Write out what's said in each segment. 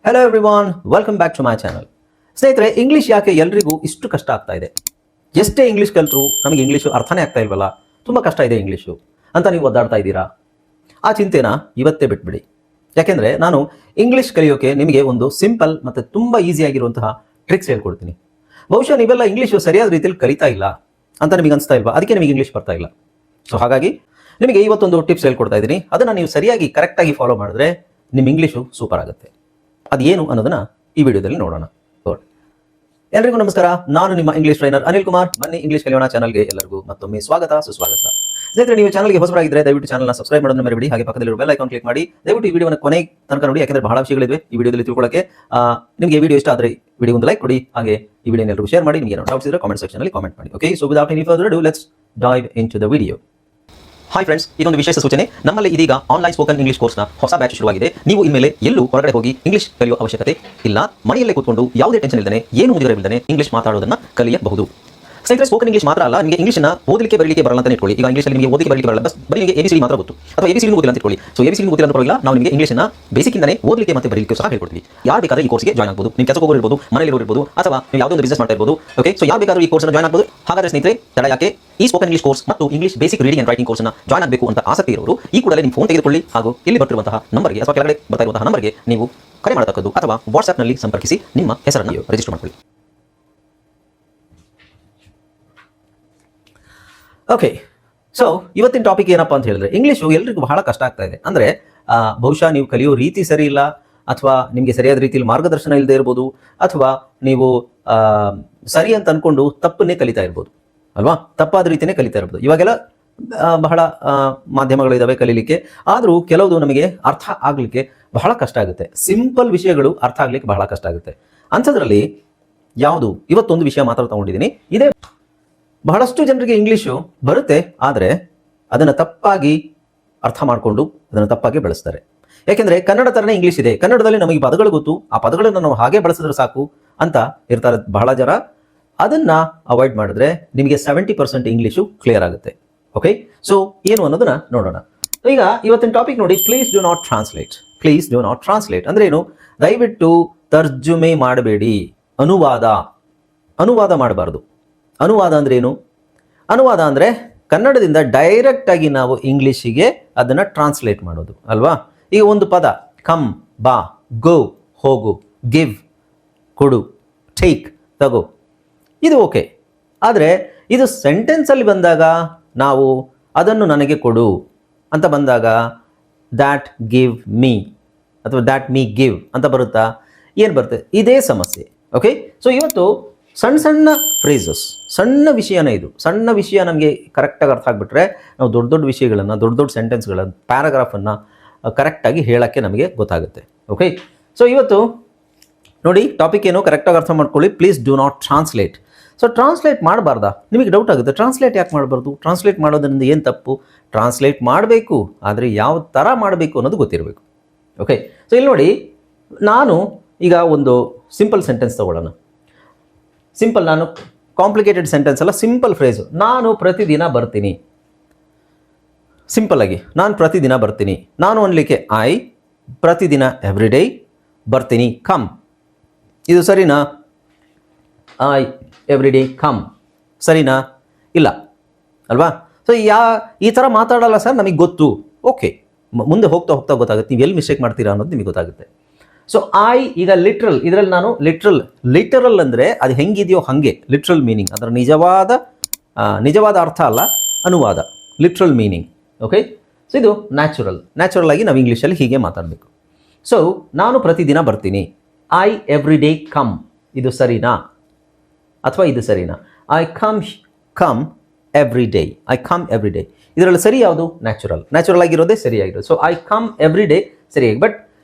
Hello everyone, welcome back to my channel. ಸ್ನೇಹಿತರೆ, English ಯಾಕೆ ಎಲ್ರಿಗೂ ಇಷ್ಟು ಕಷ್ಟ ಆಗ್ತಾ ಇದೆ? ಎಷ್ಟೇ ಇಂಗ್ಲೀಷ್ ಕಲಿತರೂ ನಮಗೆ ಇಂಗ್ಲೀಷು ಅರ್ಥನೇ ಆಗ್ತಾ ಇಲ್ವಲ್ಲ, ತುಂಬ ಕಷ್ಟ ಇದೆ ಇಂಗ್ಲೀಷು ಅಂತ ನೀವು ಒದ್ದಾಡ್ತಾ ಇದ್ದೀರಾ? ಆ ಚಿಂತೆನ ಇವತ್ತೇ ಬಿಟ್ಬಿಡಿ. ಯಾಕೆಂದರೆ ನಾನು ಇಂಗ್ಲೀಷ್ ಕಲಿಯೋಕೆ ನಿಮಗೆ ಒಂದು ಸಿಂಪಲ್ ಮತ್ತು ತುಂಬ ಈಸಿಯಾಗಿರುವಂತಹ ಟ್ರಿಕ್ಸ್ ಹೇಳ್ಕೊಡ್ತೀನಿ. ಬಹುಶಃ ನೀವೆಲ್ಲ ಇಂಗ್ಲೀಷು ಸರಿಯಾದ ರೀತಿಯಲ್ಲಿ ಕಲಿತಾ ಇಲ್ಲ ಅಂತ ನಿಮಗೆ ಅನಿಸ್ತಾ ಇಲ್ವಾ? ಅದಕ್ಕೆ ನಿಮಗೆ ಇಂಗ್ಲೀಷ್ ಬರ್ತಾ ಇಲ್ಲ. ಸೊ ಹಾಗಾಗಿ ನಿಮಗೆ ಇವತ್ತೊಂದು ಟಿಪ್ಸ್ ಹೇಳ್ಕೊಡ್ತಾ ಇದ್ದೀನಿ. ಅದನ್ನು ನೀವು ಸರಿಯಾಗಿ ಕರೆಕ್ಟಾಗಿ ಫಾಲೋ ಮಾಡಿದ್ರೆ ನಿಮ್ಮ ಇಂಗ್ಲೀಷು ಸೂಪರ್ ಆಗುತ್ತೆ. ಅದೇನು ಅನ್ನೋದನ್ನ ಈ ವಿಡಿಯೋದಲ್ಲಿ ನೋಡೋಣ. ಎಲ್ಲರಿಗೂ ನಮಸ್ಕಾರ, ನಾನು ನಿಮ್ಮ ಇಂಗ್ಲೀಷ್ ಟ್ರೈನರ್ ಅನಿಲ್ ಕುಮಾರ್. ಬನ್ನಿ ಇಂಗ್ಲೀಷ್ ಕಲಿಯೋಣ ಚಾನಲ್ಗೆ ಎಲ್ಲರಿಗೂ ಮತ್ತೊಮ್ಮೆ ಸ್ವಾಗತ, ಸುಸ್ವಾಗತ. ಸ್ನೇಹಿತರೆ, ನೀವು ಚಾನಲ್ಗೆ ಹೊಸಬರಾಗಿದ್ದರೆ ದಯವಿಟ್ಟು ಚಾನಲ್ನ ಸಬ್ಸ್ಕ್ರೈಬ್ ಮಾಡೋದನ್ನ ಮರಿಬೇಡಿ. ಹಾಗೆ ಪಕ್ಕದಲ್ಲಿರುವ ಬೆಲ್ ಐಕಾನ್ ಕ್ಲಿಕ್ ಮಾಡಿ. ದಯವಿಟ್ಟು ಈ ವಿಡಿಯೋನ ಕೊನೆ ತನಕ ನೋಡಿ, ಯಾಕಂದ್ರೆ ಬಹಳ ವಿಷಯಗಳಿವೆ ಈ ವಿಡಿಯೋದಲ್ಲಿ ತಿಳ್ಕೊಳ್ಳೋಕೆ. ನಿಮಗೆ ವಿಡಿಯೋ ಇಷ್ಟ ಆದರೆ ವಿಡಿಯೋ ಒಂದು ಲೈಕ್ ಕೊಡಿ. ಹಾಗೆ ಈ ವಿಡಿಯೋನ ಎಲ್ಲರಿಗೂ ಶೇರ್ ಮಾಡಿ. ನಿಮಗೆ ಡೌಟ್ಸ್ ಇದ್ದರೆ ಕಾಮೆಂಟ್ ಸೆಕ್ಷನ್ ಅಲ್ಲಿ ಕಾಮೆಂಟ್ ಮಾಡಿ. Okay, so without any further do let's dive into the video. Hi friends, ಇದೊಂದು ವಿಶೇಷ ಸೂಚನೆ. ನಮ್ಮಲ್ಲಿ ಇದೀಗ ಆನ್ಲೈನ್ ಸ್ಪೋಕನ್ ಇಂಗ್ಲಿಷ್ ಕೋರ್ಸ್ನ ಹೊಸ ಬ್ಯಾಚ್ ಶುರುವಾಗಿದೆ. ನೀವು ಇನ್ಮೇಲೆ ಎಲ್ಲೂ ಹೊರಗಡೆ ಹೋಗಿ ಇಂಗ್ಲಿಷ್ ಕಲಿಯುವ ಅವಶ್ಯಕತೆ ಇಲ್ಲ. ಮನೆಯಲ್ಲೇ ಕೂತ್ಕೊಂಡು ಯಾವುದೇ ಟೆನ್ಷನ್ ಇಲ್ಲದೆ, ಏನು ಮುಗಿದಿರಬಿಲ್ಲದೆ ಇಂಗ್ಲಿಷ್ ಮಾತಾಡೋದನ್ನ ಕಲಿಯಬಹುದು. ಸ್ನೇಹಿತರೆ, ಸ್ಪೋಕನ್ ಇಂಗ್ಲಿಷ್ ಮಾತ್ರ ಅಲ್ಲ, ನಿಮಗೆ ಇಂಗ್ಲಿಷ್ನ ಓದಲಿಕ್ಕೆ ಬರಲಿಕ್ಕೆ ಬರಲ್ಲ ಅಂತ ಇಟ್ಕೊಳ್ಳಿ. ಈಗ ಇಂಗ್ಲಿಷಲ್ಲಿ ನಿಮಗೆ ಓದಲಿಕ್ಕೆ ಬರಲಿಕ್ಕೆ ಬರಲ್ಲ, ಬರೀ ನಿಮಗೆ ABCD ಮಾತ್ರ ಗೊತ್ತು, ಅಥವಾ ABCD ಗೊತ್ತಿಲ್ಲ ಅಂತ ಇಟ್ಕೊಳ್ಳಿ. ಸೊ ABCD ಗೊತ್ತಿಲ್ಲ ಅಂತ ಪರವಾಗಿಲ್ಲ, ನಾವು ನಿಮಗೆ ಇಂಗ್ಲಿಷ್ನ ಬೇಸಿಕ್ ಇಂದನೇ ಓದಲಿಕ್ಕೆ ಮತ್ತೆ ಬರಲಿಕ್ಕೆ ಸಹ ಹೇಳ್ಕೊಡ್ತೀವಿ. ಯಾರು ಬೇಕಾದ್ರೆ ಈ ಕೋರ್ಸ್ಗೆ ಜಾಯ್ನ್ ಆಗಬಹುದು. ನೀವು ಕೆಲಸಕ್ಕೆ ಹೋಗಿರ್ಬೋದು, ಮನೆಯಲ್ಲಿ ಇರ್ಬೋದು, ಅಥವಾ ನೀವು ಯಾವುದೋ ಒಂದು ಬಿಸ್ನೆಸ್ ಮಾಡ್ತಾ ಇರ್ಬೋದು. ಓಕೆ, ಸೊ ಯಾರು ಬೇಕಾದ್ರೂ ಈ ಕೋರ್ಸ್ನ ಜಾಯ್ನ್ ಆಗಬಹುದು. ಹಾಗಾದ್ರೆ ಸ್ನೇಹಿತರೆ, ತಡ ಯಾಕೆ? ಈ ಸ್ಪೋಕನ್ ಇಂಗ್ಲಿಷ್ ಕೋರ್ಸ್ ಮತ್ತು English basic reading and writing ಕೋರ್ಸ್ನ ಜಾಯ್ನ್ ಆಗಬೇಕು ಅಂತ ಆಸಕ್ತಿ ಇರೋರು ಈ ಕೂಡಲೇ ನಿಮ್ಮ ಫೋನ್ ತೆಗೆದುಕೊಳ್ಳಿ, ಹಾಗೂ ಇಲ್ಲಿ ಬರ್ತಿರುವಂತಹ ನಂಬರ್ಗೆ ಅಥವಾ ಕೆಳಗಡೆ ಬರ್ತಾ ಇರುವಂತಹ ನಂಬರ್ಗೆ ನೀವು ಕರೆ ಮಾಡತಕ್ಕದ್ದು, ಅಥವಾ ವಾಟ್ಸ್ಆಪ್ನಲ್ಲಿ ಸಂಪರ್ಕಿಸಿ ನಿಮ್ಮ ಹೆಸರನ್ನು ರಿಜಿಸ್ಟರ್ ಮಾಡಿಕೊಳ್ಳಿ. ಓಕೆ, ಸೊ ಇವತ್ತಿನ ಟಾಪಿಕ್ ಏನಪ್ಪಾ ಅಂತ ಹೇಳಿದ್ರೆ, ಇಂಗ್ಲೀಷು ಎಲ್ರಿಗೂ ಬಹಳ ಕಷ್ಟ ಆಗ್ತಾ ಇದೆ. ಅಂದರೆ ಬಹುಶಃ ನೀವು ಕಲಿಯೋ ರೀತಿ ಸರಿ ಇಲ್ಲ, ಅಥವಾ ನಿಮಗೆ ಸರಿಯಾದ ರೀತಿಯಲ್ಲಿ ಮಾರ್ಗದರ್ಶನ ಇಲ್ಲದೆ ಇರ್ಬೋದು, ಅಥವಾ ನೀವು ಸರಿ ಅಂತ ಅನ್ಕೊಂಡು ತಪ್ಪನ್ನೇ ಕಲಿತಾ ಇರ್ಬೋದು ಅಲ್ವಾ? ತಪ್ಪಾದ ರೀತಿಯೇ ಕಲಿತಾ ಇರ್ಬೋದು. ಇವಾಗೆಲ್ಲ ಬಹಳ ಮಾಧ್ಯಮಗಳಿದ್ದಾವೆ ಕಲೀಲಿಕ್ಕೆ, ಆದರೂ ಕೆಲವುದು ನಮಗೆ ಅರ್ಥ ಆಗಲಿಕ್ಕೆ ಬಹಳ ಕಷ್ಟ ಆಗುತ್ತೆ. ಸಿಂಪಲ್ ವಿಷಯಗಳು ಅರ್ಥ ಆಗ್ಲಿಕ್ಕೆ ಬಹಳ ಕಷ್ಟ ಆಗುತ್ತೆ. ಅಂಥದ್ರಲ್ಲಿ ಯಾವುದು ಇವತ್ತೊಂದು ವಿಷಯ ಮಾತ್ರ ತಗೊಂಡಿದ್ದೀನಿ. ಇದೇ ಬಹಳಷ್ಟು ಜನರಿಗೆ ಇಂಗ್ಲೀಷು ಬರುತ್ತೆ, ಆದರೆ ಅದನ್ನು ತಪ್ಪಾಗಿ ಅರ್ಥ ಮಾಡಿಕೊಂಡು ಅದನ್ನು ತಪ್ಪಾಗಿ ಬಳಸ್ತಾರೆ. ಯಾಕೆಂದರೆ ಕನ್ನಡ ಥರನೇ ಇಂಗ್ಲೀಷ್ ಇದೆ, ಕನ್ನಡದಲ್ಲಿ ನಮಗೆ ಪದಗಳು ಗೊತ್ತು, ಆ ಪದಗಳನ್ನು ನಾವು ಹಾಗೆ ಬಳಸಿದ್ರೆ ಸಾಕು ಅಂತ ಇರ್ತಾರೆ ಬಹಳ ಜನ. ಅದನ್ನು ಅವಾಯ್ಡ್ ಮಾಡಿದ್ರೆ ನಿಮಗೆ 70% ಇಂಗ್ಲೀಷು ಕ್ಲಿಯರ್ ಆಗುತ್ತೆ. ಓಕೆ, ಸೊ ಏನು ಅನ್ನೋದನ್ನ ನೋಡೋಣ. ಈಗ ಇವತ್ತಿನ ಟಾಪಿಕ್ ನೋಡಿ, please do not translate. Please do not translate ಅಂದ್ರೆ ಏನು? ದಯವಿಟ್ಟು ತರ್ಜುಮೆ ಮಾಡಬೇಡಿ. ಅನುವಾದ ಮಾಡಬಾರ್ದು. ಅನುವಾದ ಅಂದ್ರೆ ಏನು? ಅನುವಾದ ಅಂದರೆ ಕನ್ನಡದಿಂದ ಡೈರೆಕ್ಟ್ ಆಗಿ ನಾವು ಇಂಗ್ಲೀಷಿಗೆ ಅದನ್ನು ಟ್ರಾನ್ಸ್ಲೇಟ್ ಮಾಡೋದು ಅಲ್ವಾ? ಈಗ ಒಂದು ಪದ ಕಮ್, ಬಾ, ಗೋ, ಹೋಗು, ಗಿವ್, ಕೊಡು, ಟೇಕ್, ತಗೋ, ಇದು ಓಕೆ. ಆದರೆ ಇದು ಸೆಂಟೆನ್ಸಲ್ಲಿ ಬಂದಾಗ ನಾವು ಅದನ್ನು ನನಗೆ ಕೊಡು ಅಂತ ಬಂದಾಗ ದ್ಯಾಟ್ ಗಿವ್ ಮೀ ಅಥವಾ ದ್ಯಾಟ್ ಮೀ ಗಿವ್ ಅಂತ ಬರುತ್ತಾ? ಏನು ಬರುತ್ತೆ? ಇದೇ ಸಮಸ್ಯೆ. ಓಕೆ, ಸೊ ಇವತ್ತು ಸಣ್ಣ ಸಣ್ಣ ಫ್ರೇಸಸ್, ಸಣ್ಣ ವಿಷಯನೇ ಇದು. ಸಣ್ಣ ವಿಷಯ ನಮಗೆ ಕರೆಕ್ಟಾಗಿ ಅರ್ಥ ಆಗಿಬಿಟ್ರೆ ನಾವು ದೊಡ್ಡ ದೊಡ್ಡ ವಿಷಯಗಳನ್ನು, ದೊಡ್ಡ ದೊಡ್ಡ ಸೆಂಟೆನ್ಸ್ಗಳನ್ನು, ಪ್ಯಾರಾಗ್ರಾಫನ್ನು ಕರೆಕ್ಟಾಗಿ ಹೇಳೋಕ್ಕೆ ನಮಗೆ ಗೊತ್ತಾಗುತ್ತೆ. ಓಕೆ, ಸೊ ಇವತ್ತು ನೋಡಿ ಟಾಪಿಕ್ ಏನು ಕರೆಕ್ಟಾಗಿ ಅರ್ಥ ಮಾಡ್ಕೊಳ್ಳಿ. Please do not translate. So translate ಮಾಡಬಾರ್ದಾ? ನಿಮಗೆ ಡೌಟ್ ಆಗುತ್ತೆ, ಟ್ರಾನ್ಸ್ಲೇಟ್ ಯಾಕೆ ಮಾಡಬಾರ್ದು? ಟ್ರಾನ್ಸ್ಲೇಟ್ ಮಾಡೋದ್ರಿಂದ ಏನು ತಪ್ಪು? ಟ್ರಾನ್ಸ್ಲೇಟ್ ಮಾಡಬೇಕು, ಆದರೆ ಯಾವ ಥರ ಮಾಡಬೇಕು ಅನ್ನೋದು ಗೊತ್ತಿರಬೇಕು. ಓಕೆ, ಸೊ ಇಲ್ಲಿ ನೋಡಿ, ನಾನು ಈಗ ಒಂದು ಸಿಂಪಲ್ ಸೆಂಟೆನ್ಸ್ ತಗೊಳ್ಳೋಣ. ಸಿಂಪಲ್, ನಾನು ಕಾಂಪ್ಲಿಕೇಟೆಡ್ ಸೆಂಟೆನ್ಸ್ ಅಲ್ಲ, ಸಿಂಪಲ್ ಫ್ರೇಸು. ನಾನು ಪ್ರತಿದಿನ ಬರ್ತೀನಿ. ಸಿಂಪಲ್ ಆಗಿ ನಾನು ಪ್ರತಿದಿನ ಬರ್ತೀನಿ. ನಾನು ಅನ್ಲಿಕ್ಕೆ ಐ ಪ್ರತಿದಿನ ಎವ್ರಿ ಡೇ ಬರ್ತೀನಿ, ಕಮ್. ಇದು ಸರಿನಾ? ಐ ಎವ್ರಿ ಡೇ ಕಮ್ ಸರಿನಾ? ಇಲ್ಲ ಅಲ್ವಾ? ಸೊ ಈ ಥರ ಮಾತಾಡಲ್ಲ ಸರ್, ನಮಗೆ ಗೊತ್ತು. ಓಕೆ, ಮುಂದೆ ಹೋಗ್ತಾ ಹೋಗ್ತಾ ಗೊತ್ತಾಗುತ್ತೆ ನೀವು ಎಲ್ಲಿ ಮಿಸ್ಟೇಕ್ ಮಾಡ್ತೀರಾ ಅನ್ನೋದು ನಿಮಗೆ ಗೊತ್ತಾಗುತ್ತೆ. ಸೊ ಐ ಈಗ ಲಿಟ್ರಲ್, ಇದರಲ್ಲಿ ನಾನು ಲಿಟರಲ್ ಅಂದರೆ ಅದು ಹೆಂಗಿದೆಯೋ ಹಾಗೆ ಲಿಟ್ರಲ್ ಮೀನಿಂಗ್, ಅದರ ನಿಜವಾದ ಅರ್ಥ ಅಲ್ಲ, ಅನುವಾದ, ಲಿಟ್ರಲ್ ಮೀನಿಂಗ್. ಓಕೆ, ಸೊ ಇದು ನ್ಯಾಚುರಲ್ ಆಗಿ ನಾವು ಇಂಗ್ಲೀಷಲ್ಲಿ ಹೀಗೆ ಮಾತಾಡಬೇಕು. ಸೊ ನಾನು ಪ್ರತಿದಿನ ಬರ್ತೀನಿ, ಐ ಎವ್ರಿ ಡೇ ಕಮ್, ಇದು ಸರಿನಾ ಅಥವಾ ಇದು ಸರಿನಾ? I come every day, I come every day. ಇದರಲ್ಲಿ ಸರಿ ಯಾವುದು? ನ್ಯಾಚುರಲ್ ಆಗಿರೋದೇ ಸರಿಯಾಗಿರೋದು. So I come every day ಸರಿಯಾಗಿ. ಬಟ್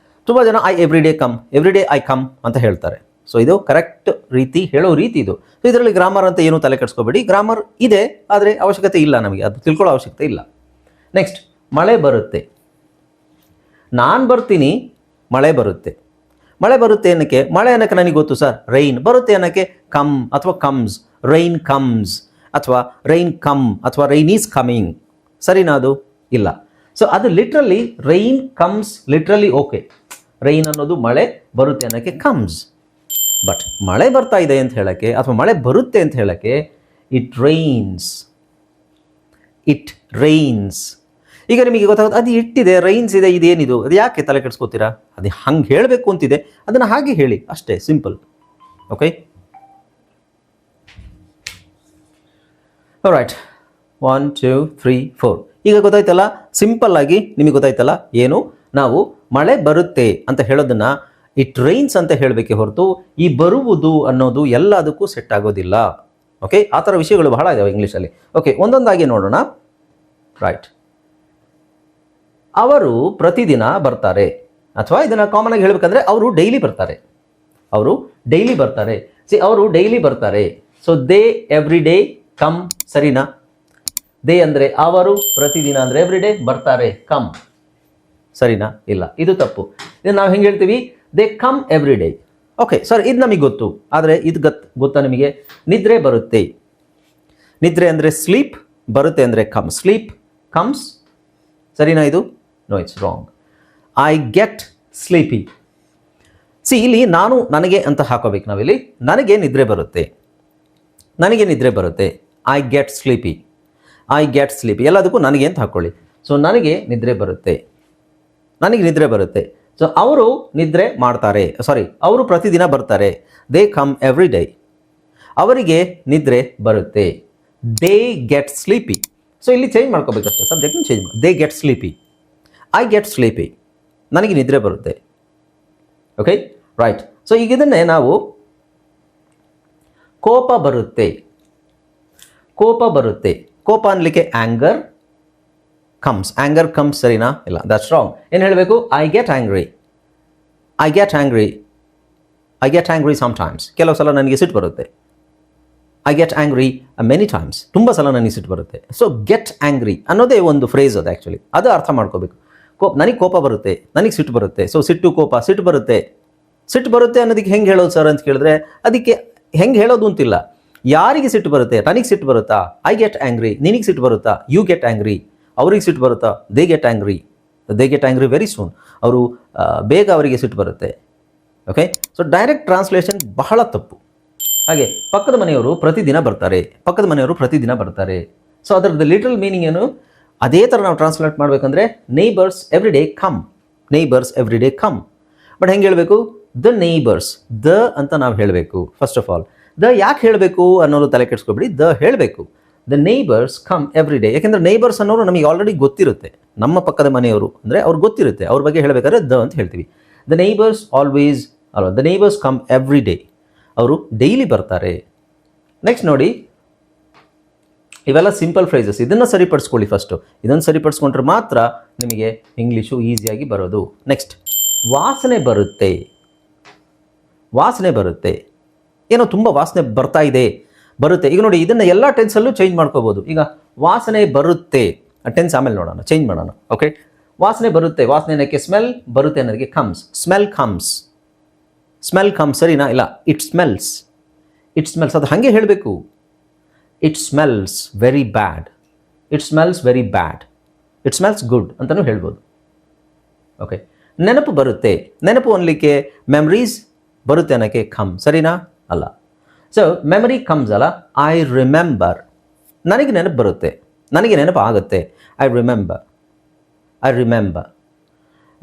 ತುಂಬ ಜನ I every day I come ಅಂತ ಹೇಳ್ತಾರೆ. ಸೊ ಇದು ಕರೆಕ್ಟ್ ರೀತಿ ಹೇಳೋ ರೀತಿ ಇದು. ಸೊ ಇದರಲ್ಲಿ ಗ್ರಾಮರ್ ಅಂತ ಏನು ತಲೆ ಕೆಡಿಸ್ಕೋಬೇಡಿ. ಗ್ರಾಮರ್ ಇದೆ, ಆದರೆ ಅವಶ್ಯಕತೆ ಇಲ್ಲ, ನಮಗೆ ಅದು ತಿಳ್ಕೊಳ್ಳೋ ಅವಶ್ಯಕತೆ ಇಲ್ಲ. ನೆಕ್ಸ್ಟ್, ಮಳೆ ಬರುತ್ತೆ. ನಾನು ಬರ್ತೀನಿ, ಮಳೆ ಬರುತ್ತೆ. ಮಳೆ ಬರುತ್ತೆ ಅನ್ನೋಕ್ಕೆ, ಮಳೆ ಅನ್ನೋಕ್ಕೆ ನನಗೆ ಗೊತ್ತು ಸರ್, ರೈನ್ ಬರುತ್ತೆ ಅನ್ನೋಕ್ಕೆ ಕಮ್ ಅಥವಾ ಕಮ್ಸ್, ರೈನ್ ಕಮ್ಸ್ ಅಥವಾ ರೈನ್ ಕಮ್ ಅಥವಾ ರೈನ್ ಈಸ್ ಕಮಿಂಗ್. ಸರಿನಾ? ಅದು ಇಲ್ಲ. ಸೊ ಅದು literally rain comes literally okay. Rain ಅನ್ನೋದು ಮಳೆ ಬರುತ್ತೆ ಅನ್ನೋಕ್ಕೆ ಕಮ್ಸ್. ಬಟ್ ಮಳೆ ಬರ್ತಾ ಇದೆ ಅಂತ ಹೇಳೋಕ್ಕೆ ಅಥವಾ ಮಳೆ ಬರುತ್ತೆ ಅಂತ ಹೇಳೋಕ್ಕೆ ಇಟ್ ರೈನ್ಸ್. It rains. ಈಗ ನಿಮಗೆ ಗೊತ್ತಾಗುತ್ತೆ ಅದು ಇಟ್ಟಿದೆ, ರೈನ್ಸ್ ಇದೆ, ಇದೇನಿದು, ಅದು ಯಾಕೆ ತಲೆ ಕೆಡಿಸ್ಕೋತೀರಾ? ಅದು ಹಂಗೆ ಹೇಳಬೇಕು ಅಂತಿದೆ, ಅದನ್ನು ಹಾಗೆ ಹೇಳಿ ಅಷ್ಟೇ, ಸಿಂಪಲ್. Okay, right. 1 2 3 4. ಈಗ ಗೊತ್ತಾಯ್ತಲ್ಲ, ಸಿಂಪಲ್ ಆಗಿ ನಿಮಗೆ ಗೊತ್ತಾಯ್ತಲ್ಲ ಏನು, ನಾವು ಮಳೆ ಬರುತ್ತೆ ಅಂತ ಹೇಳೋದನ್ನ ಇಟ್ ರೈನ್ಸ್ ಅಂತ ಹೇಳಬೇಕೆ ಹೊರತು ಈ ಬರುವುದು ಅನ್ನೋದು ಎಲ್ಲದಕ್ಕೂ ಸೆಟ್ ಆಗೋದಿಲ್ಲ. ಓಕೆ, ಆ ಥರ ವಿಷಯಗಳು ಬಹಳ ಇದಾವೆ ಇಂಗ್ಲೀಷಲ್ಲಿ. ಓಕೆ, ಒಂದೊಂದಾಗಿ ನೋಡೋಣ. ರೈಟ್. ಅವರು ಪ್ರತಿದಿನ ಬರ್ತಾರೆ, ಅಥವಾ ಇದನ್ನು ಕಾಮನ್ ಆಗಿ ಹೇಳಬೇಕಂದ್ರೆ ಅವರು ಡೈಲಿ ಬರ್ತಾರೆ. ಅವರು ಡೈಲಿ ಬರ್ತಾರೆ. ಅವರು ಡೈಲಿ ಬರ್ತಾರೆ. So they every day come. ಸರಿನಾ? ದೇ ಅಂದರೆ ಅವರು, ಪ್ರತಿದಿನ ಅಂದರೆ ಎವ್ರಿ ಡೇ, ಬರ್ತಾರೆ ಕಮ್. ಸರಿನಾ? ಇಲ್ಲ, ಇದು ತಪ್ಪು. ಇದನ್ನು ನಾವು ಹೆಂಗೆ ಹೇಳ್ತೀವಿ? They come every day. Okay sir, ಇದು ನಮಗೆ ಗೊತ್ತು. ಆದರೆ ಇದು ಗೊತ್ತಾ ನಿಮಗೆ? ನಿದ್ರೆ ಬರುತ್ತೆ. ನಿದ್ರೆ ಅಂದರೆ ಸ್ಲೀಪ್, ಬರುತ್ತೆ ಅಂದರೆ ಕಮ್. Sleep comes. ಸರಿನಾ ಇದು? No, it's wrong. I get sleepy. ಇಲ್ಲಿ ನಾನು ನನಗೆ ಅಂತ ಹಾಕೋಬೇಕು ನಾವಿಲ್ಲಿ. ನನಗೆ ನಿದ್ರೆ ಬರುತ್ತೆ, ನನಗೆ ನಿದ್ರೆ ಬರುತ್ತೆ. I get sleepy. I get sleepy ಎಲ್ಲದಕ್ಕೂ ನನಗೆ ಅಂತ ಹಾಕ್ಕೊಳ್ಳಿ. ಸೊ ನನಗೆ ನಿದ್ರೆ ಬರುತ್ತೆ, ನನಗೆ ನಿದ್ರೆ ಬರುತ್ತೆ. ಸೊ ಅವರು ನಿದ್ರೆ ಮಾಡ್ತಾರೆ, ಸಾರಿ, ಅವರು ಪ್ರತಿದಿನ ಬರ್ತಾರೆ. They come every day. ಅವರಿಗೆ ನಿದ್ರೆ ಬರುತ್ತೆ. They get sleepy. ಸೊ ಇಲ್ಲಿ ಚೇಂಜ್ ಮಾಡ್ಕೋಬೇಕಷ್ಟೆ, ಸಬ್ಜೆಕ್ಟ್ನ ಚೇಂಜ್ ಮಾಡಿ. They get sleepy. I get sleepy. ನನಗೆ ನಿದ್ರೆ ಬರುತ್ತೆ. Okay, right. ಸೊ ಈಗ ಇದನ್ನೇ ನಾವು ಕೋಪ ಬರುತ್ತೆ. ಕೋಪ ಬರುತ್ತೆ. ಕೋಪ ಅನ್ಲಿಕ್ಕೆ ಆ್ಯಂಗರ್ ಕಮ್ಸ್. Anger comes. ಸರಿನಾ? ಇಲ್ಲ, ದಟ್ಸ್ ರಾಂಗ್. ಏನು ಹೇಳಬೇಕು? I get angry. I get angry. I get angry sometimes. ಕೆಲವು ಸಲ ನನಗೆ ಸಿಟ್ಟು ಬರುತ್ತೆ. I get angry many times. ತುಂಬ ಸಲ ನನಗೆ ಸಿಟ್ಟು ಬರುತ್ತೆ. ಸೊ ಗೆಟ್ ಆ್ಯಂಗ್ರಿ ಅನ್ನೋದೇ ಒಂದು ಫ್ರೇಸ್ ಅದು. ಆ್ಯಕ್ಚುಲಿ ಅದು ಅರ್ಥ ಮಾಡ್ಕೋಬೇಕು. ನನಗೆ ಕೋಪ ಬರುತ್ತೆ, ನನಗೆ ಸಿಟ್ಟು ಬರುತ್ತೆ. ಸೊ ಸಿಟ್ಟು, ಕೋಪ, ಸಿಟ್ಟು ಬರುತ್ತೆ. ಸಿಟ್ಟು ಬರುತ್ತೆ ಅನ್ನೋದಕ್ಕೆ ಹೆಂಗೆ ಹೇಳೋದು ಸರ್ ಅಂತ ಕೇಳಿದ್ರೆ, ಅದಕ್ಕೆ ಹೆಂಗೆ ಹೇಳೋದು ಅಂತಿಲ್ಲ. ಯಾರಿಗೆ ಸಿಟ್ಟು ಬರುತ್ತೆ? ನನಗೆ ಸಿಟ್ಟು ಬರುತ್ತಾ? I get angry. ನಿನಗೆ ಸಿಟ್ಟು ಬರುತ್ತಾ? You get angry. ಅವ್ರಿಗೆ ಸಿಟ್ಟು ಬರುತ್ತಾ? They get angry. They get angry very soon. ಅವರು ಬೇಗ ಅವರಿಗೆ ಸಿಟ್ಟು ಬರುತ್ತೆ. ಓಕೆ, ಸೊ ಡೈರೆಕ್ಟ್ ಟ್ರಾನ್ಸ್ಲೇಷನ್ ಬಹಳ ತಪ್ಪು. ಹಾಗೆ ಪಕ್ಕದ ಮನೆಯವರು ಪ್ರತಿದಿನ ಬರ್ತಾರೆ. ಪಕ್ಕದ ಮನೆಯವರು ಪ್ರತಿದಿನ ಬರ್ತಾರೆ. ಸೊ ಅದರದ್ದು ಲಿಟ್ರಲ್ ಮೀನಿಂಗ್ ಏನು? ಅದೇ ಥರ ನಾವು ಟ್ರಾನ್ಸ್ಲೇಟ್ ಮಾಡಬೇಕಂದ್ರೆ neighbours every day come. Neighbours every day come. But ಹೆಂಗೆ ಹೇಳಬೇಕು? The neighbours. ದ ಅಂತ ನಾವು ಹೇಳಬೇಕು. ಫಸ್ಟ್ ಆಫ್ ಆಲ್ ದ ಯಾಕೆ ಹೇಳಬೇಕು ಅನ್ನೋದು ತಲೆ ಕೆಡಿಸ್ಕೊಬಿಡಿ. ದ ಹೇಳಬೇಕು. The neighbours come every day. ಯಾಕೆಂದರೆ ನೇಬರ್ಸ್ ಅನ್ನೋರು ನಮಗೆ ಆಲ್ರೆಡಿ ಗೊತ್ತಿರುತ್ತೆ. ನಮ್ಮ ಪಕ್ಕದ ಮನೆಯವರು ಅಂದರೆ ಅವ್ರಿಗೆ ಗೊತ್ತಿರುತ್ತೆ. ಅವ್ರ ಬಗ್ಗೆ ಹೇಳಬೇಕಾದ್ರೆ ದ ಅಂತ ಹೇಳ್ತೀವಿ. ದ ನೇಬರ್ಸ್ ಆಲ್ವೇಸ್, ಅಲ್ಲ, the neighbours come every day. ಅವರು ಡೈಲಿ ಬರ್ತಾರೆ. ನೆಕ್ಸ್ಟ್ ನೋಡಿ, ಇವೆಲ್ಲ ಸಿಂಪಲ್ ಫ್ರೇಸಸ್. ಇದನ್ನು ಸರಿಪಡಿಸ್ಕೊಳ್ಳಿ ಫಸ್ಟು. ಇದನ್ನು ಸರಿಪಡಿಸ್ಕೊಂಡ್ರೆ ಮಾತ್ರ ನಿಮಗೆ ಇಂಗ್ಲೀಷು ಈಸಿಯಾಗಿ ಬರೋದು. ನೆಕ್ಸ್ಟ್, ವಾಸನೆ ಬರುತ್ತೆ. ವಾಸನೆ ಬರುತ್ತೆ. ಏನೋ ತುಂಬ ವಾಸನೆ ಬರ್ತಾ ಇದೆ, ಬರುತ್ತೆ. ಈಗ ನೋಡಿ, ಇದನ್ನು ಎಲ್ಲ ಟೆನ್ಸಲ್ಲೂ ಚೇಂಜ್ ಮಾಡ್ಕೋಬೋದು. ಈಗ ವಾಸನೆ ಬರುತ್ತೆ, ಟೆನ್ಸ್ ಆಮೇಲೆ ನೋಡೋಣ, ಚೇಂಜ್ ಮಾಡೋಣ. ಓಕೆ, ವಾಸನೆ ಬರುತ್ತೆ. ವಾಸನೆ ಅನ್ನೋಕ್ಕೆ ಸ್ಮೆಲ್, ಬರುತ್ತೆ ಅನ್ನೋದಕ್ಕೆ comes. Smell comes. Smell comes. ಸರಿನಾ? ಇಲ್ಲ, ಇಟ್ ಸ್ಮೆಲ್ಸ್. It smells. ಅದು ಹಾಗೆ ಹೇಳಬೇಕು. It smells very bad. It smells very bad. It smells good ಅಂತಲೂ ಹೇಳ್ಬೋದು. ಓಕೆ, ನೆನಪು ಬರುತ್ತೆ. ನೆನಪು ಅನ್ಲಿಕ್ಕೆ ಮೆಮರೀಸ್, ಬರುತ್ತೆ ಅನ್ನೋಕ್ಕೆ ಕಮ್. ಸರಿನಾ? ಅಲ್ಲ. ಸೊ ಮೆಮರಿ ಕಮ್ಸ್ ಅಲ್ಲ, ಐ ರಿಮೆಂಬರ್. ನನಗೆ ನೆನಪು ಬರುತ್ತೆ, ನನಗೆ ನೆನಪು ಆಗುತ್ತೆ. I remember. I remember.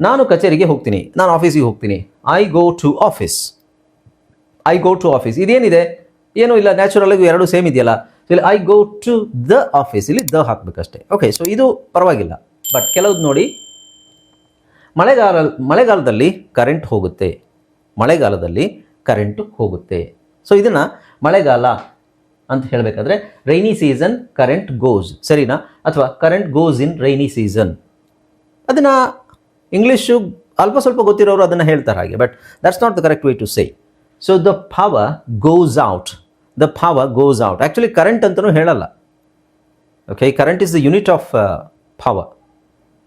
ನಾನು ಕಚೇರಿಗೆ ಹೋಗ್ತೀನಿ, ನಾನು ಆಫೀಸಿಗೆ ಹೋಗ್ತೀನಿ. I go to office. I go to office. ಇದೇನಿದೆ? ಏನೂ ಇಲ್ಲ, ನ್ಯಾಚುರಲ್ ಆಗಿ ಎರಡು ಸೇಮ್ ಇದೆಯಲ್ಲ. ಇಲ್ಲಿ I go to the office, ಇಲ್ಲಿ ದ ಹಾಕಬೇಕಷ್ಟೇ. ಓಕೆ, ಸೊ ಇದು ಪರವಾಗಿಲ್ಲ. ಬಟ್ ಕೆಲವ್ದು ನೋಡಿ, ಮಳೆಗಾಲದಲ್ಲಿ ಕರೆಂಟ್ ಹೋಗುತ್ತೆ. ಮಳೆಗಾಲದಲ್ಲಿ ಕರೆಂಟು ಹೋಗುತ್ತೆ. ಸೊ ಇದನ್ನು ಮಳೆಗಾಲ ಅಂತ ಹೇಳಬೇಕಾದ್ರೆ ರೈನಿ ಸೀಸನ್ ಕರೆಂಟ್ ಗೋಸ್. ಸರಿನಾ? ಅಥವಾ current goes in rainy season. ಅದನ್ನು ಇಂಗ್ಲೀಷು ಅಲ್ಪ ಸ್ವಲ್ಪ ಗೊತ್ತಿರೋರು ಅದನ್ನು ಹೇಳ್ತಾರೆ ಹಾಗೆ. But that's not the correct way to say. So the power goes out. The power goes out. Actually current ಅಂತಲೂ ಹೇಳಲ್ಲ. Okay, current is the unit of power,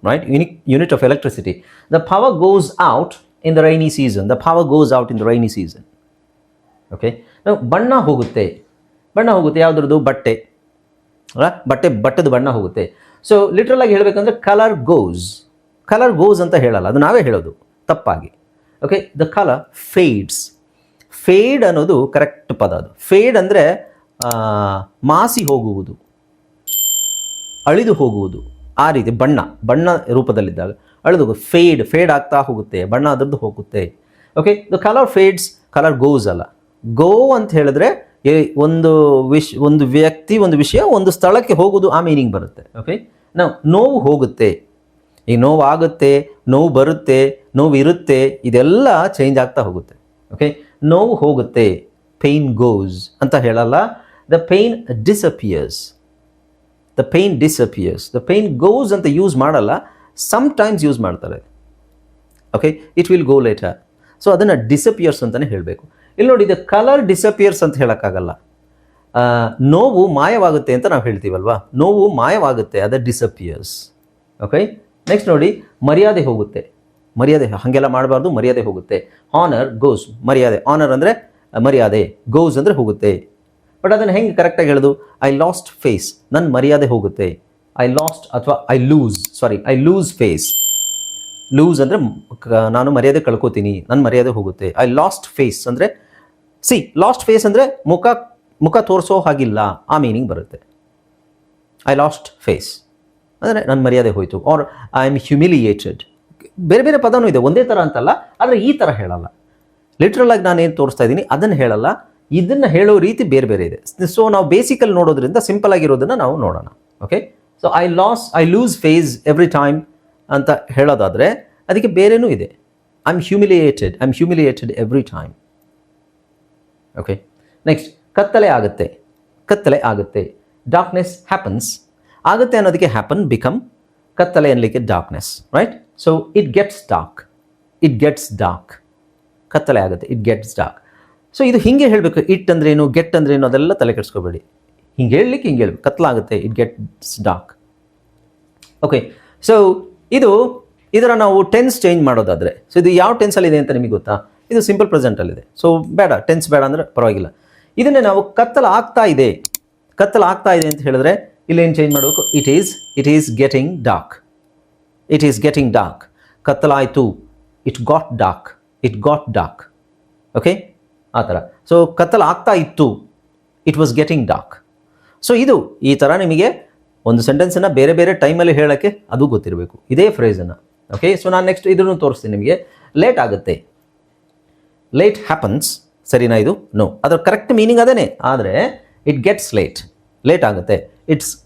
right? Unit of electricity. The power goes out in the rainy season. The power goes out in the rainy season. Okay, ಬಣ್ಣ ಹೋಗುತ್ತೆ. ಬಣ್ಣ ಹೋಗುತ್ತೆ. ಯಾವುದ್ರದ್ದು? ಬಟ್ಟೆ. ಬಟ್ಟೆದು ಬಣ್ಣ ಹೋಗುತ್ತೆ. So literal ಆಗಿ ಹೇಳಬೇಕಂದ್ರೆ ಕಲರ್ ಗೋಸ್. ಕಲರ್ ಗೋಸ್ ಅಂತ ಹೇಳಲ್ಲ, ಅದು ನಾವೇ ಹೇಳೋದು ತಪ್ಪಾಗಿ. Okay, the colour fades. Fade ಅನ್ನೋದು ಕರೆಕ್ಟ್ ಪದ. ಅದು ಫೇಡ್ ಅಂದರೆ ಮಾಸಿ ಹೋಗುವುದು, ಅಳಿದು ಹೋಗುವುದು, ಆ ರೀತಿ ಬಣ್ಣ ರೂಪದಲ್ಲಿದ್ದಾಗ ಅಳಿದು ಫೇಡ್ ಆಗ್ತಾ ಹೋಗುತ್ತೆ, ಬಣ್ಣ ಅದರದ್ದು ಹೋಗುತ್ತೆ. Okay, the colour fades, colour goes ಅಲ್ಲ. ಗೋ ಅಂತ ಹೇಳಿದ್ರೆ ಒಂದು ವ್ಯಕ್ತಿ, ಒಂದು ವಿಷಯ, ಒಂದು ಸ್ಥಳಕ್ಕೆ ಹೋಗುವುದು, ಆ ಮೀನಿಂಗ್ ಬರುತ್ತೆ. ಓಕೆ, ನಾವು ನೋವು ಹೋಗುತ್ತೆ, ಈ ನೋವು ಆಗುತ್ತೆ, ನೋವು ಬರುತ್ತೆ, ನೋವು ಇರುತ್ತೆ, ಇದೆಲ್ಲ ಚೇಂಜ್ ಆಗ್ತಾ ಹೋಗುತ್ತೆ. ಓಕೆ, ನೋವು ಹೋಗುತ್ತೆ, ಪೇನ್ ಗೋಸ್ ಅಂತ ಹೇಳಲ್ಲ. The pain disappears, the pain disappears. The pain goes ಅಂತ ಯೂಸ್ ಮಾಡಲ್ಲ, ಸಮ್ಟೈಮ್ಸ್ ಯೂಸ್ ಮಾಡ್ತಾರೆ. Okay, it will go later. So ಅದನ್ನು ಡಿಸಪಿಯರ್ಸ್ ಅಂತಲೇ ಹೇಳಬೇಕು. ಇಲ್ಲಿ ನೋಡಿ, ದ ಕಲರ್ ಡಿಸಪಿಯರ್ಸ್ ಅಂತ ಹೇಳೋಕ್ಕಾಗಲ್ಲ. ನೋವು ಮಾಯವಾಗುತ್ತೆ ಅಂತ ನಾವು ಹೇಳ್ತೀವಲ್ವಾ, ನೋವು ಮಾಯವಾಗುತ್ತೆ, ಅದು ಡಿಸಪಿಯರ್ಸ್. ಓಕೆ, ನೆಕ್ಸ್ಟ್ ನೋಡಿ, ಮರ್ಯಾದೆ ಹೋಗುತ್ತೆ. ಮರ್ಯಾದೆ ಹಾಗೆಲ್ಲ ಮಾಡಬಾರ್ದು, ಮರ್ಯಾದೆ ಹೋಗುತ್ತೆ. ಆನರ್ ಗೋಸ್, ಮರ್ಯಾದೆ. ಆನರ್ ಅಂದರೆ ಮರ್ಯಾದೆ, ಗೋಸ್ ಅಂದರೆ ಹೋಗುತ್ತೆ. ಬಟ್ ಅದನ್ನು ಹೆಂಗೆ ಕರೆಕ್ಟಾಗಿ ಹೇಳೋದು? ಐ ಲಾಸ್ಟ್ ಫೇಸ್, ನನ್ನ ಮರ್ಯಾದೆ ಹೋಗುತ್ತೆ. ಐ ಲಾಸ್ಟ್ ಅಥವಾ ಐ ಲೂಸ್ ಫೇಸ್. ಲೂಸ್ ಅಂದರೆ ನಾನು ಮರ್ಯಾದೆ ಕಳ್ಕೊತೀನಿ, ನನ್ನ ಮರ್ಯಾದೆ ಹೋಗುತ್ತೆ. ಐ ಲಾಸ್ಟ್ ಫೇಸ್ ಅಂದರೆ ಲಾಸ್ಟ್ ಫೇಸ್ ಅಂದರೆ ಮುಖ ತೋರಿಸೋ ಹಾಗಿಲ್ಲ, ಆ ಮೀನಿಂಗ್ ಬರುತ್ತೆ. ಐ ಲಾಸ್ಟ್ ಫೇಸ್ ಅಂದರೆ ನನ್ನ ಮರ್ಯಾದೆ ಹೋಯಿತು. Are I am humiliated. ಬೇರೆ ಬೇರೆ ಪದನೂ ಇದೆ, ಒಂದೇ ಥರ ಅಂತಲ್ಲ, ಆದರೆ ಈ ಥರ ಹೇಳಲ್ಲ. ಲಿಟ್ರಲ್ ಆಗಿ ನಾನೇನು ತೋರಿಸ್ತಾ ಇದ್ದೀನಿ ಅದನ್ನು ಹೇಳಲ್ಲ, ಇದನ್ನು ಹೇಳೋ ರೀತಿ ಬೇರೆ ಬೇರೆ ಇದೆ. ಸೊ ನಾವು ಬೇಸಿಕಲ್ಲಿ ನೋಡೋದ್ರಿಂದ ಸಿಂಪಲ್ ಆಗಿರೋದನ್ನು ನಾವು ನೋಡೋಣ. Okay, so I lose face every time ಅಂತ ಹೇಳೋದಾದರೆ ಅದಕ್ಕೆ ಬೇರೆನೂ ಇದೆ. I am humiliated every time. Okay, next, ಕತ್ತಲೆ ಆಗುತ್ತೆ. Darkness happens. ಆಗುತ್ತೆ ಅನ್ನೋದಕ್ಕೆ ಹ್ಯಾಪನ್, ಬಿಕಮ್. ಕತ್ತಲೆ ಅನ್ನಲಿಕ್ಕೆ darkness, right? So it gets dark. ಕತ್ತಲೆ ಆಗುತ್ತೆ, ಇಟ್ ಗೆಟ್ಸ್ ಡಾರ್ಕ್. ಸೊ ಇದು ಹಿಂಗೆ ಹೇಳಬೇಕು. ಇಟ್ ಅಂದ್ರೇನು, ಗೆಟ್ ಅಂದ್ರೇನು, ಅದೆಲ್ಲ ತಲೆ ಕೆಡಿಸ್ಕೋಬೇಡಿ. ಹಿಂಗೆ ಹೇಳ್ಬೇಕು. ಕತ್ತಲಾಗುತ್ತೆ, it gets dark. Okay, so ಇದರ ನಾವು ಟೆನ್ಸ್ ಚೇಂಜ್ ಮಾಡೋದಾದರೆ, ಸೊ ಇದು ಯಾವ ಟೆನ್ಸಲ್ಲಿದೆ ಅಂತ ನಿಮಗೆ ಗೊತ್ತಾ? ಇದು ಸಿಂಪಲ್ ಪ್ರೆಸೆಂಟಲ್ಲಿದೆ. ಸೊ ಟೆನ್ಸ್ ಬೇಡ ಅಂದರೆ ಪರವಾಗಿಲ್ಲ. ಇದನ್ನೇ ನಾವು ಕತ್ತಲಾಗ್ತಾ ಇದೆ ಅಂತ ಹೇಳಿದ್ರೆ ಇಲ್ಲೇನು ಚೇಂಜ್ ಮಾಡಬೇಕು? It is getting dark. ಕತ್ತಲಾಯಿತು, ಇಟ್ ಗಾಟ್ ಡಾರ್ಕ್. ಓಕೆ, ಆ ಥರ. ಸೊ ಕತ್ತಲಾಗ್ತಾ ಇತ್ತು, it was getting dark. So ಈ ಥರ ನಿಮಗೆ ಒಂದು ಸೆಂಟೆನ್ಸನ್ನು ಬೇರೆ ಬೇರೆ ಟೈಮಲ್ಲಿ ಹೇಳೋಕ್ಕೆ ಅದು ಗೊತ್ತಿರಬೇಕು, ಇದೇ ಫ್ರೇಸನ್ನು. ಓಕೆ, ಸೊ ನಾನು ನೆಕ್ಸ್ಟ್ ಇದನ್ನು ತೋರಿಸ್ತೀನಿ ನಿಮಗೆ. ಲೇಟ್ ಆಗುತ್ತೆ, ಲೇಟ್ ಹ್ಯಾಪನ್ಸ್. ಸರಿನಾ? ಇದು ನೋ, ಅದರ ಕರೆಕ್ಟ್ ಮೀನಿಂಗ್ ಅದೇನೆ, ಆದರೆ ಇಟ್ ಗೆಟ್ಸ್ ಲೇಟ್ ಆಗುತ್ತೆ.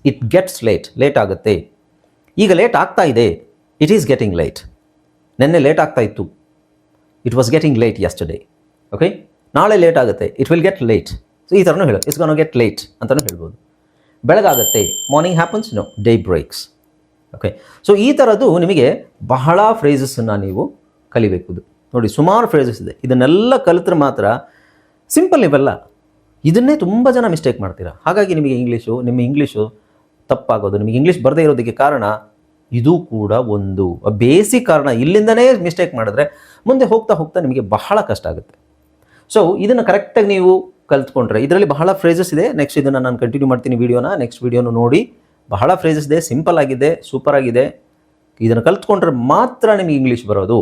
ಇಟ್ ಗೆಟ್ಸ್ ಲೇಟ್ ಆಗುತ್ತೆ. ಈಗ ಲೇಟ್ ಆಗ್ತಾ ಇದೆ, ಇಟ್ ಈಸ್ ಗೆಟಿಂಗ್ ಲೇಟ್. ನೆನ್ನೆ ಲೇಟ್ ಆಗ್ತಾ ಇತ್ತು, it was getting late yesterday. Okay, ನಾಳೆ ಲೇಟ್ ಆಗುತ್ತೆ, it will get late. So ಈ ಥರನೂ ಹೇಳೋದು, ಇಟ್ಸ್ ಗೋನಾ ಗೆಟ್ ಲೇಟ್ ಅಂತಲೂ ಹೇಳ್ಬೋದು. ಬೆಳಗಾಗುತ್ತೆ, morning happens, no, day breaks. Okay, so ಈ ಥರದ್ದು ನಿಮಗೆ ಬಹಳ ಫ್ರೇಸಸ್ಸನ್ನು ನೀವು ಕಲಿಬೇಕು. ನೋಡಿ, ಸುಮಾರು ಫ್ರೇಸಸ್ ಇದೆ. ಇದನ್ನೆಲ್ಲ ಕಲಿತ್ರೆ ಮಾತ್ರ ಸಿಂಪಲ್. ಇವೆಲ್ಲ ಇದನ್ನೇ ತುಂಬ ಜನ ಮಿಸ್ಟೇಕ್ ಮಾಡ್ತೀರಾ. ಹಾಗಾಗಿ ನಿಮ್ಮ ಇಂಗ್ಲೀಷು ತಪ್ಪಾಗೋದು. ನಿಮಗೆ ಇಂಗ್ಲೀಷ್ ಬರದೇ ಇರೋದಕ್ಕೆ ಕಾರಣ ಇದು ಕೂಡ ಒಂದು ಬೇಸಿಕ್ ಕಾರಣ. ಇಲ್ಲಿಂದನೇ ಮಿಸ್ಟೇಕ್ ಮಾಡಿದ್ರೆ ಮುಂದೆ ಹೋಗ್ತಾ ನಿಮಗೆ ಬಹಳ ಕಷ್ಟ ಆಗುತ್ತೆ. ಸೊ ಇದನ್ನು ಕರೆಕ್ಟಾಗಿ ನೀವು ಕಲ್ತ್ಕೊಂಡ್ರೆ, ಇದರಲ್ಲಿ ಬಹಳ ಫ್ರೇಸಸ್ ಇದೆ. ನೆಕ್ಸ್ಟ್ ಇದನ್ನು ನಾನು ಕಂಟಿನ್ಯೂ ಮಾಡ್ತೀನಿ ನೆಕ್ಸ್ಟ್ ವಿಡಿಯೋನು ನೋಡಿ. ಬಹಳ ಫ್ರೇಸಸ್ ಇದೆ, ಸಿಂಪಲ್ ಆಗಿದೆ, ಸೂಪರ್ ಆಗಿದೆ. ಇದನ್ನು ಕಲ್ತ್ಕೊಂಡ್ರೆ ಮಾತ್ರ ನಿಮಗೆ ಇಂಗ್ಲೀಷ್ ಬರೋದು.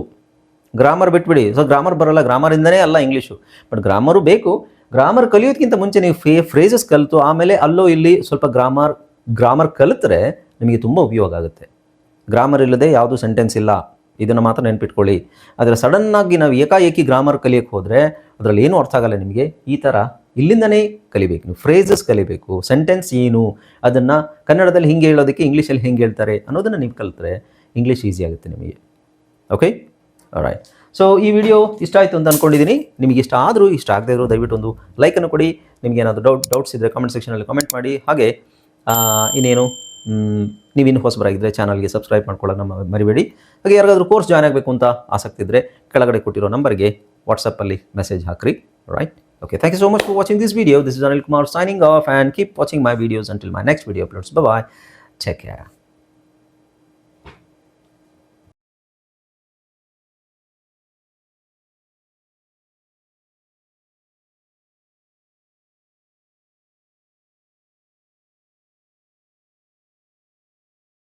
ಗ್ರಾಮರ್ ಬಿಟ್ಬಿಡಿ. ಸೊ ಗ್ರಾಮರ್ ಬರೋಲ್ಲ, ಗ್ರಾಮರಿಂದನೇ ಅಲ್ಲ ಇಂಗ್ಲೀಷು. ಬಟ್ ಗ್ರಾಮರು ಬೇಕು. ಗ್ರಾಮರ್ ಕಲಿಯೋದಕ್ಕಿಂತ ಮುಂಚೆ ನೀವು ಫ್ರೇಸಸ್ ಕಲಿತು ಆಮೇಲೆ ಅಲ್ಲೋ ಇಲ್ಲಿ ಸ್ವಲ್ಪ ಗ್ರಾಮರ್ ಕಲಿತ್ರೆ ನಿಮಗೆ ತುಂಬ ಉಪಯೋಗ ಆಗುತ್ತೆ. ಗ್ರಾಮರ್ ಇಲ್ಲದೆ ಯಾವುದೂ ಸೆಂಟೆನ್ಸ್ ಇಲ್ಲ, ಇದನ್ನು ಮಾತ್ರ ನೆನ್ಪಿಟ್ಕೊಳ್ಳಿ. ಆದರೆ ಸಡನ್ನಾಗಿ ನಾವು ಏಕಾಏಕಿ ಗ್ರಾಮರ್ ಕಲಿಯೋಕ್ಕೆ ಹೋದರೆ ಅದರಲ್ಲಿ ಏನೂ ಅರ್ಥ ಆಗಲ್ಲ ನಿಮಗೆ. ಈ ಥರ ಇಲ್ಲಿಂದನೇ ಕಲಿಬೇಕು. ನೀವು ಫ್ರೇಸಸ್ ಕಲಿಬೇಕು. ಸೆಂಟೆನ್ಸ್ ಏನು, ಅದನ್ನು ಕನ್ನಡದಲ್ಲಿ ಹಿಂಗೆ ಹೇಳೋದಕ್ಕೆ ಇಂಗ್ಲೀಷಲ್ಲಿ ಹೆಂಗೆ ಹೇಳ್ತಾರೆ ಅನ್ನೋದನ್ನು ನೀವು ಕಲಿತ್ರೆ ಇಂಗ್ಲೀಷ್ ಈಸಿ ಆಗುತ್ತೆ ನಿಮಗೆ. Okay, right. ಸೊ ಈ ವಿಡಿಯೋ ಇಷ್ಟ ಆಯಿತು ಅಂತ ಅಂದ್ಕೊಂಡಿದ್ದೀನಿ. ನಿಮಗೆ ಇಷ್ಟ ಆದರೂ ಇಷ್ಟ ಆಗದೇ ಇರೋ ದಯವಿಟ್ಟು ಒಂದು ಲೈಕನ್ನು ಕೊಡಿ. ನಿಮಗೆ ಏನಾದರೂ ಡೌಟ್ಸ್ ಇದ್ದರೆ ಕಾಮೆಂಟ್ ಸೆಕ್ಷನಲ್ಲಿ ಕಾಮೆಂಟ್ ಮಾಡಿ. ಹಾಗೆ ಇನ್ನೇನು ನೀವಿನ್ನು ಹೊಸಬರಾಗಿದ್ದರೆ ಚಾನಲ್ಗೆ ಸಬ್ಸ್ಕ್ರೈಬ್ ಮಾಡ್ಕೊಳ್ಳೋಣ ಮರಿಬೇಡಿ. ಹಾಗೆ ಯಾರಿಗಾದರೂ ಕೋರ್ಸ್ ಜಾಯ್ನ್ ಆಗಬೇಕು ಅಂತ ಆಸಕ್ತಿ ಇದ್ದರೆ ಕೆಳಗಡೆ ಕೊಟ್ಟಿರೋ ನಂಬರ್ಗೆ ವಾಟ್ಸಪ್ಪಲ್ಲಿ ಮೆಸೇಜ್ ಹಾಕ್ರಿ. Right. Okay, thank you so much for watching this video. This is Anil Kumar signing off, and keep watching my videos until my next video uploads. Bye bye. Take care.